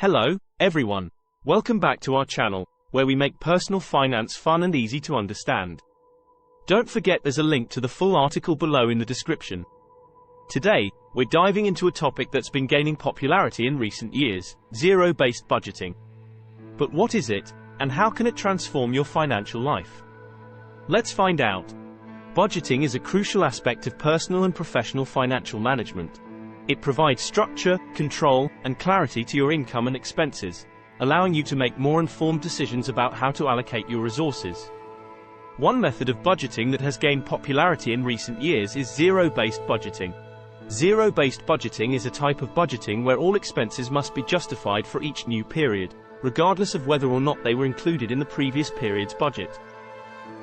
Hello, everyone. Welcome back to our channel, where we make personal finance fun and easy to understand. Don't forget there's a link to the full article below in the description. Today, we're diving into a topic that's been gaining popularity in recent years: zero-based budgeting. But what is it, and how can it transform your financial life? Let's find out. Budgeting is a crucial aspect of personal and professional financial management. It provides structure, control, and clarity to your income and expenses, allowing you to make more informed decisions about how to allocate your resources. One method of budgeting that has gained popularity in recent years is zero-based budgeting. Zero-based budgeting is a type of budgeting where all expenses must be justified for each new period, regardless of whether or not they were included in the previous period's budget.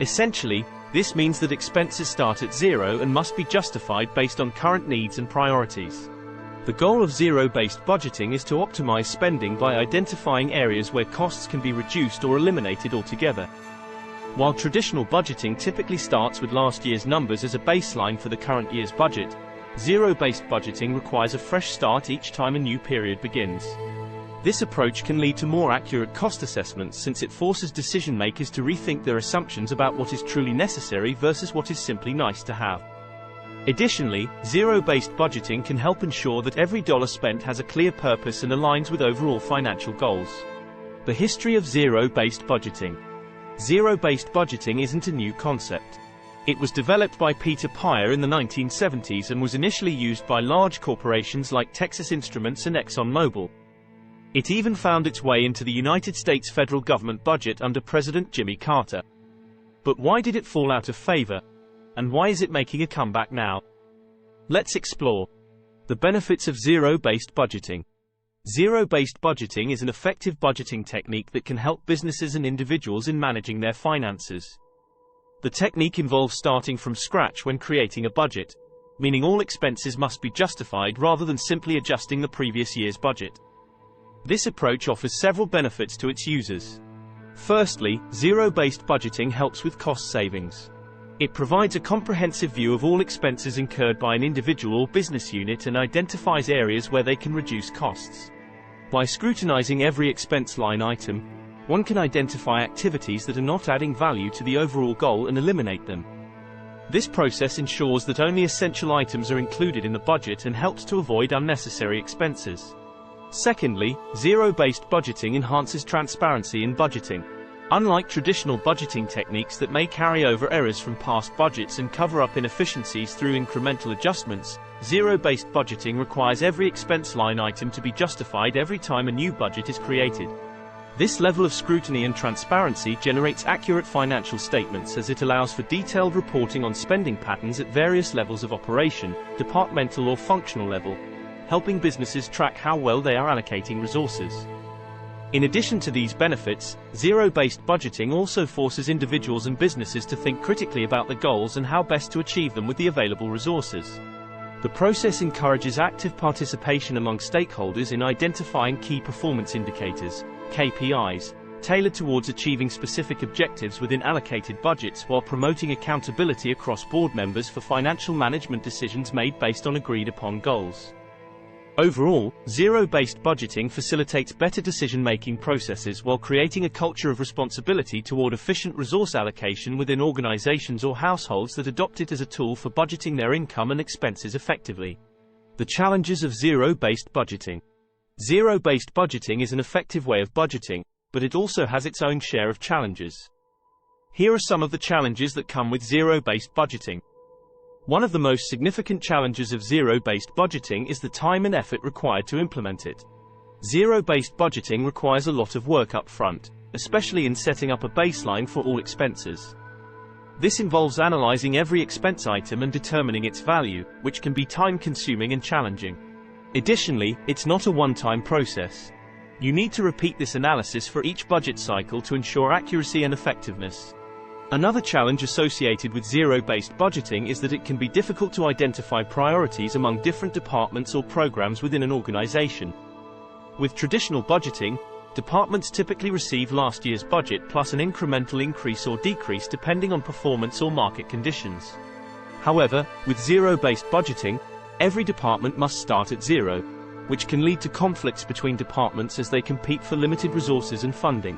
Essentially, this means that expenses start at zero and must be justified based on current needs and priorities. The goal of zero-based budgeting is to optimize spending by identifying areas where costs can be reduced or eliminated altogether. While traditional budgeting typically starts with last year's numbers as a baseline for the current year's budget, zero-based budgeting requires a fresh start each time a new period begins. This approach can lead to more accurate cost assessments since it forces decision makers to rethink their assumptions about what is truly necessary versus what is simply nice to have. Additionally, zero-based budgeting can help ensure that every dollar spent has a clear purpose and aligns with overall financial goals. The history of zero-based budgeting. Zero-based budgeting isn't a new concept. It was developed by Peter Pyer in the 1970s and was initially used by large corporations like Texas Instruments and ExxonMobil. It even found its way into the United States federal government budget under President Jimmy Carter. But why did it fall out of favor? And why is it making a comeback now? Let's explore the benefits of zero-based budgeting. Zero-based budgeting is an effective budgeting technique that can help businesses and individuals in managing their finances. The technique involves starting from scratch when creating a budget, meaning all expenses must be justified rather than simply adjusting the previous year's budget. This approach offers several benefits to its users. Firstly, zero-based budgeting helps with cost savings. It provides a comprehensive view of all expenses incurred by an individual or business unit and identifies areas where they can reduce costs. By scrutinizing every expense line item, one can identify activities that are not adding value to the overall goal and eliminate them. This process ensures that only essential items are included in the budget and helps to avoid unnecessary expenses. Secondly, zero-based budgeting enhances transparency in budgeting. Unlike traditional budgeting techniques that may carry over errors from past budgets and cover up inefficiencies through incremental adjustments, zero-based budgeting requires every expense line item to be justified every time a new budget is created. This level of scrutiny and transparency generates accurate financial statements as it allows for detailed reporting on spending patterns at various levels of operation, departmental or functional level, helping businesses track how well they are allocating resources. In addition to these benefits, zero-based budgeting also forces individuals and businesses to think critically about the goals and how best to achieve them with the available resources. The process encourages active participation among stakeholders in identifying key performance indicators, KPIs, tailored towards achieving specific objectives within allocated budgets while promoting accountability across board members for financial management decisions made based on agreed-upon goals. Overall, zero-based budgeting facilitates better decision-making processes while creating a culture of responsibility toward efficient resource allocation within organizations or households that adopt it as a tool for budgeting their income and expenses effectively. The challenges of zero-based budgeting. Zero-based budgeting is an effective way of budgeting, but it also has its own share of challenges. Here are some of the challenges that come with zero-based budgeting. One of the most significant challenges of zero-based budgeting is the time and effort required to implement it. Zero-based budgeting requires a lot of work up front, especially in setting up a baseline for all expenses. This involves analyzing every expense item and determining its value, which can be time-consuming and challenging. Additionally, it's not a one-time process. You need to repeat this analysis for each budget cycle to ensure accuracy and effectiveness. Another challenge associated with zero-based budgeting is that it can be difficult to identify priorities among different departments or programs within an organization. With traditional budgeting, departments typically receive last year's budget plus an incremental increase or decrease depending on performance or market conditions. However, with zero-based budgeting, every department must start at zero, which can lead to conflicts between departments as they compete for limited resources and funding.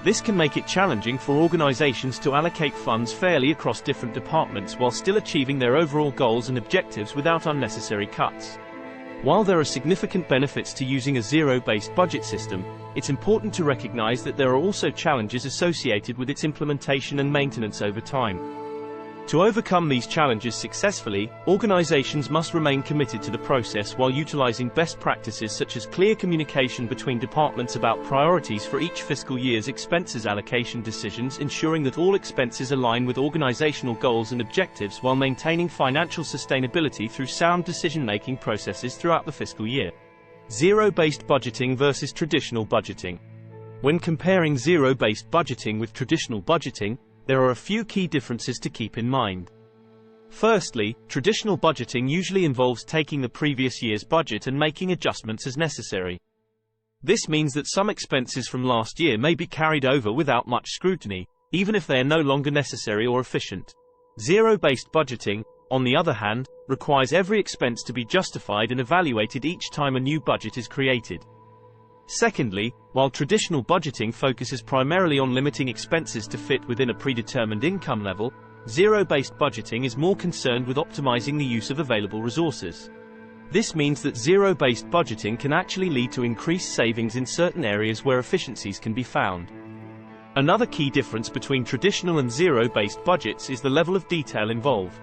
This can make it challenging for organizations to allocate funds fairly across different departments while still achieving their overall goals and objectives without unnecessary cuts. While there are significant benefits to using a zero-based budget system, it's important to recognize that there are also challenges associated with its implementation and maintenance over time. To overcome these challenges successfully, organizations must remain committed to the process while utilizing best practices such as clear communication between departments about priorities for each fiscal year's expenses allocation decisions, ensuring that all expenses align with organizational goals and objectives while maintaining financial sustainability through sound decision-making processes throughout the fiscal year. Zero-based budgeting versus traditional budgeting. When comparing zero-based budgeting with traditional budgeting, there are a few key differences to keep in mind. Firstly, traditional budgeting usually involves taking the previous year's budget and making adjustments as necessary. This means that some expenses from last year may be carried over without much scrutiny, even if they are no longer necessary or efficient. Zero-based budgeting, on the other hand, requires every expense to be justified and evaluated each time a new budget is created. Secondly, while traditional budgeting focuses primarily on limiting expenses to fit within a predetermined income level, zero-based budgeting is more concerned with optimizing the use of available resources. This means that zero-based budgeting can actually lead to increased savings in certain areas where efficiencies can be found. Another key difference between traditional and zero-based budgets is the level of detail involved.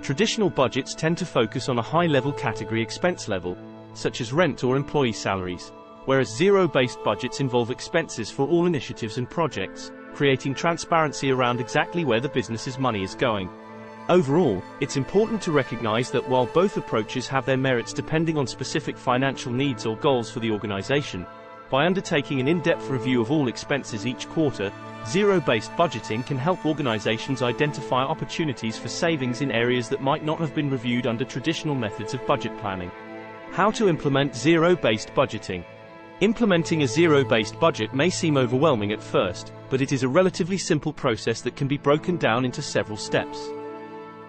Traditional budgets tend to focus on a high-level category expense level, such as rent or employee salaries, whereas zero-based budgets involve expenses for all initiatives and projects, creating transparency around exactly where the business's money is going. Overall, it's important to recognize that while both approaches have their merits depending on specific financial needs or goals for the organization, by undertaking an in-depth review of all expenses each quarter, zero-based budgeting can help organizations identify opportunities for savings in areas that might not have been reviewed under traditional methods of budget planning. How to implement zero-based budgeting. Implementing a zero-based budget may seem overwhelming at first, but it is a relatively simple process that can be broken down into several steps.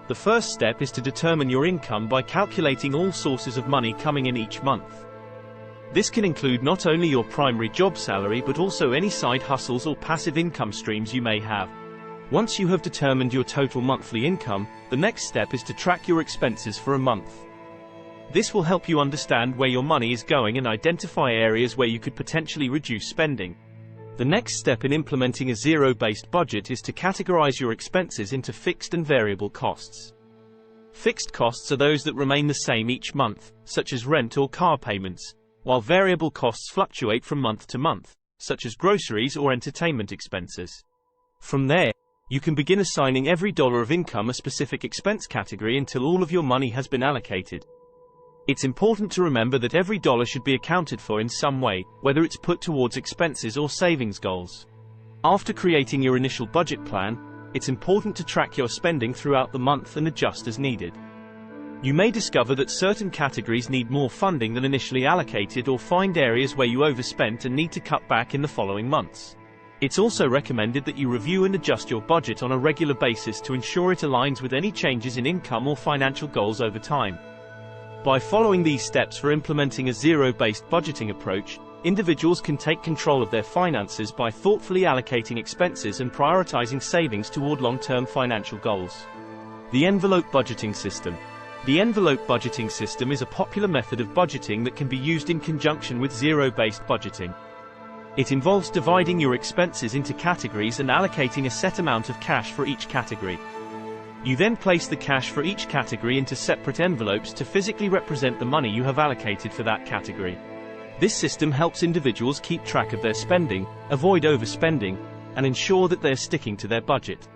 The first step is to determine your income by calculating all sources of money coming in each month. This can include not only your primary job salary but also any side hustles or passive income streams you may have. Once you have determined your total monthly income, the next step is to track your expenses for a month. This will help you understand where your money is going and identify areas where you could potentially reduce spending. The next step in implementing a zero-based budget is to categorize your expenses into fixed and variable costs. Fixed costs are those that remain the same each month, such as rent or car payments, while variable costs fluctuate from month to month, such as groceries or entertainment expenses. From there, you can begin assigning every dollar of income a specific expense category until all of your money has been allocated. It's important to remember that every dollar should be accounted for in some way, whether it's put towards expenses or savings goals. After creating your initial budget plan, it's important to track your spending throughout the month and adjust as needed. You may discover that certain categories need more funding than initially allocated or find areas where you overspent and need to cut back in the following months. It's also recommended that you review and adjust your budget on a regular basis to ensure it aligns with any changes in income or financial goals over time. By following these steps for implementing a zero-based budgeting approach, individuals can take control of their finances by thoughtfully allocating expenses and prioritizing savings toward long-term financial goals. The envelope budgeting system. The envelope budgeting system is a popular method of budgeting that can be used in conjunction with zero-based budgeting. It involves dividing your expenses into categories and allocating a set amount of cash for each category. You then place the cash for each category into separate envelopes to physically represent the money you have allocated for that category. This system helps individuals keep track of their spending, avoid overspending, and ensure that they are sticking to their budget.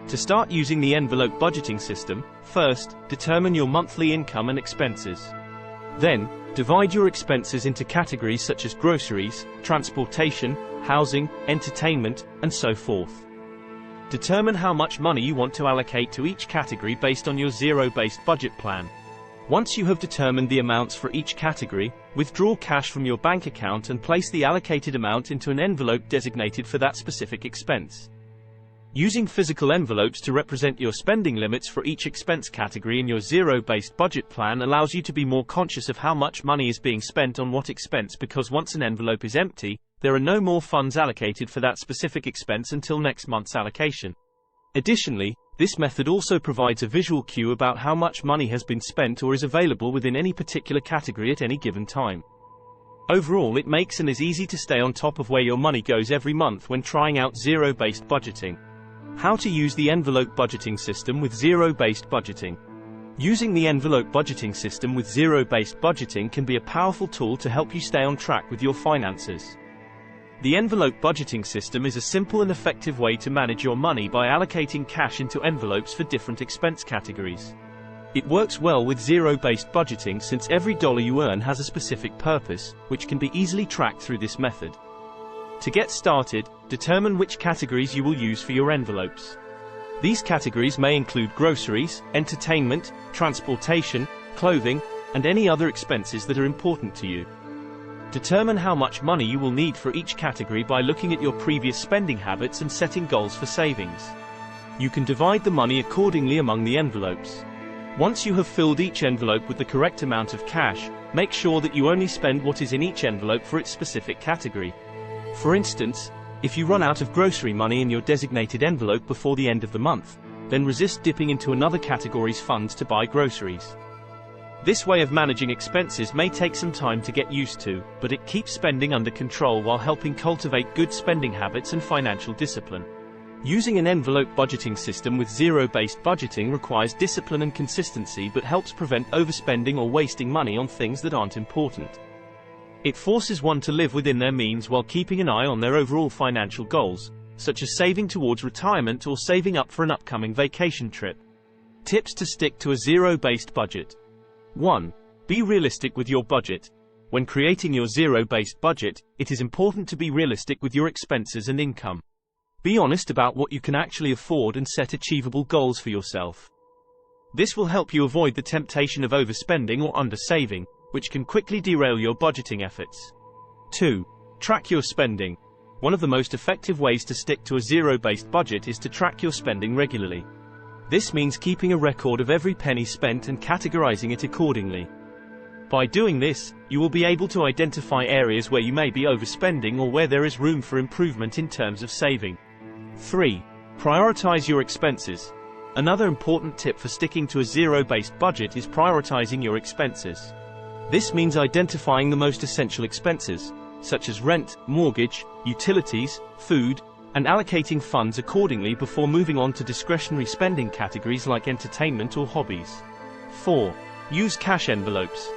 To start using the envelope budgeting system, first, determine your monthly income and expenses. Then, divide your expenses into categories such as groceries, transportation, housing, entertainment, and so forth. Determine how much money you want to allocate to each category based on your zero-based budget plan. Once you have determined the amounts for each category, withdraw cash from your bank account and place the allocated amount into an envelope designated for that specific expense. Using physical envelopes to represent your spending limits for each expense category in your zero-based budget plan allows you to be more conscious of how much money is being spent on what expense, because once an envelope is empty, there are no more funds allocated for that specific expense until next month's allocation. Additionally, this method also provides a visual cue about how much money has been spent or is available within any particular category at any given time. Overall, it makes and is easy to stay on top of where your money goes every month when trying out zero-based budgeting. How to use the envelope budgeting system with zero-based budgeting. Using the envelope budgeting system with zero-based budgeting can be a powerful tool to help you stay on track with your finances. The envelope budgeting system is a simple and effective way to manage your money by allocating cash into envelopes for different expense categories. It works well with zero-based budgeting since every dollar you earn has a specific purpose, which can be easily tracked through this method. To get started, determine which categories you will use for your envelopes. These categories may include groceries, entertainment, transportation, clothing, and any other expenses that are important to you. Determine how much money you will need for each category by looking at your previous spending habits and setting goals for savings. You can divide the money accordingly among the envelopes. Once you have filled each envelope with the correct amount of cash, make sure that you only spend what is in each envelope for its specific category. For instance, if you run out of grocery money in your designated envelope before the end of the month, then resist dipping into another category's funds to buy groceries. This way of managing expenses may take some time to get used to, but it keeps spending under control while helping cultivate good spending habits and financial discipline. Using an envelope budgeting system with zero-based budgeting requires discipline and consistency, but helps prevent overspending or wasting money on things that aren't important. It forces one to live within their means while keeping an eye on their overall financial goals, such as saving towards retirement or saving up for an upcoming vacation trip. Tips to stick to a zero-based budget. 1. Be realistic with your budget. When creating your zero-based budget, it is important to be realistic with your expenses and income. Be honest about what you can actually afford and set achievable goals for yourself. This will help you avoid the temptation of overspending or undersaving, which can quickly derail your budgeting efforts. 2. Track your spending. One of the most effective ways to stick to a zero-based budget is to track your spending regularly. This means keeping a record of every penny spent and categorizing it accordingly. By doing this, you will be able to identify areas where you may be overspending or where there is room for improvement in terms of saving. 3. Prioritize your expenses. Another important tip for sticking to a zero-based budget is prioritizing your expenses. This means identifying the most essential expenses, such as rent, mortgage, utilities, food, and allocating funds accordingly before moving on to discretionary spending categories like entertainment or hobbies. 4. Use cash envelopes.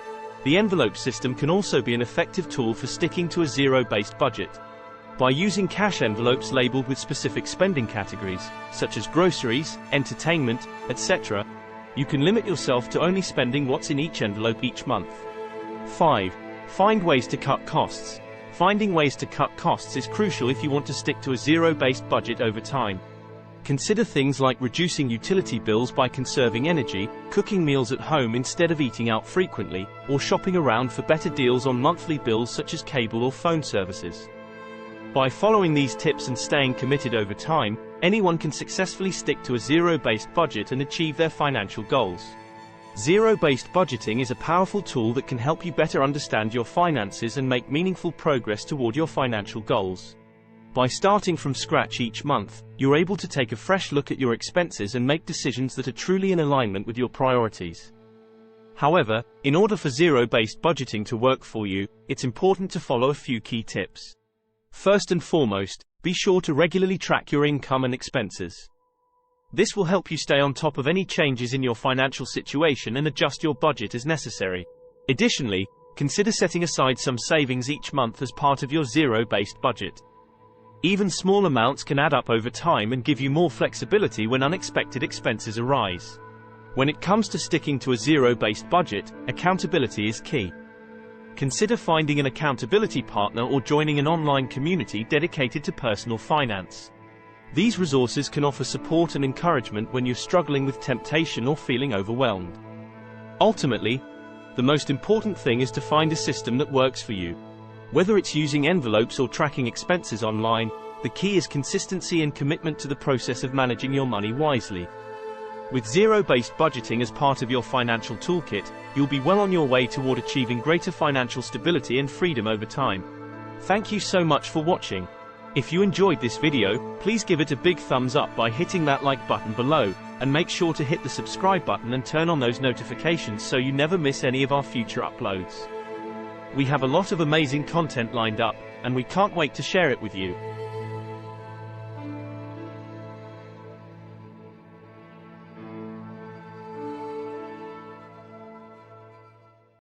The envelope system can also be an effective tool for sticking to a zero-based budget. By using cash envelopes labeled with specific spending categories, such as groceries, entertainment, etc., you can limit yourself to only spending what's in each envelope each month. 5. Find ways to cut costs. Finding ways to cut costs is crucial if you want to stick to a zero-based budget over time. Consider things like reducing utility bills by conserving energy, cooking meals at home instead of eating out frequently, or shopping around for better deals on monthly bills such as cable or phone services. By following these tips and staying committed over time, anyone can successfully stick to a zero-based budget and achieve their financial goals. Zero-based budgeting is a powerful tool that can help you better understand your finances and make meaningful progress toward your financial goals. By starting from scratch each month, you're able to take a fresh look at your expenses and make decisions that are truly in alignment with your priorities. However, in order for zero-based budgeting to work for you, it's important to follow a few key tips. First and foremost, be sure to regularly track your income and expenses. This will help you stay on top of any changes in your financial situation and adjust your budget as necessary. Additionally, consider setting aside some savings each month as part of your zero-based budget. Even small amounts can add up over time and give you more flexibility when unexpected expenses arise. When it comes to sticking to a zero-based budget, accountability is key. Consider finding an accountability partner or joining an online community dedicated to personal finance. These resources can offer support and encouragement when you're struggling with temptation or feeling overwhelmed. Ultimately, the most important thing is to find a system that works for you. Whether it's using envelopes or tracking expenses online, The key is consistency and commitment to the process of managing your money wisely. With zero-based budgeting as part of your financial toolkit, you'll be well on your way toward achieving greater financial stability and freedom over time. Thank you so much for watching. If you enjoyed this video, please give it a big thumbs up by hitting that like button below, and make sure to hit the subscribe button and turn on those notifications so you never miss any of our future uploads. We have a lot of amazing content lined up, and we can't wait to share it with you.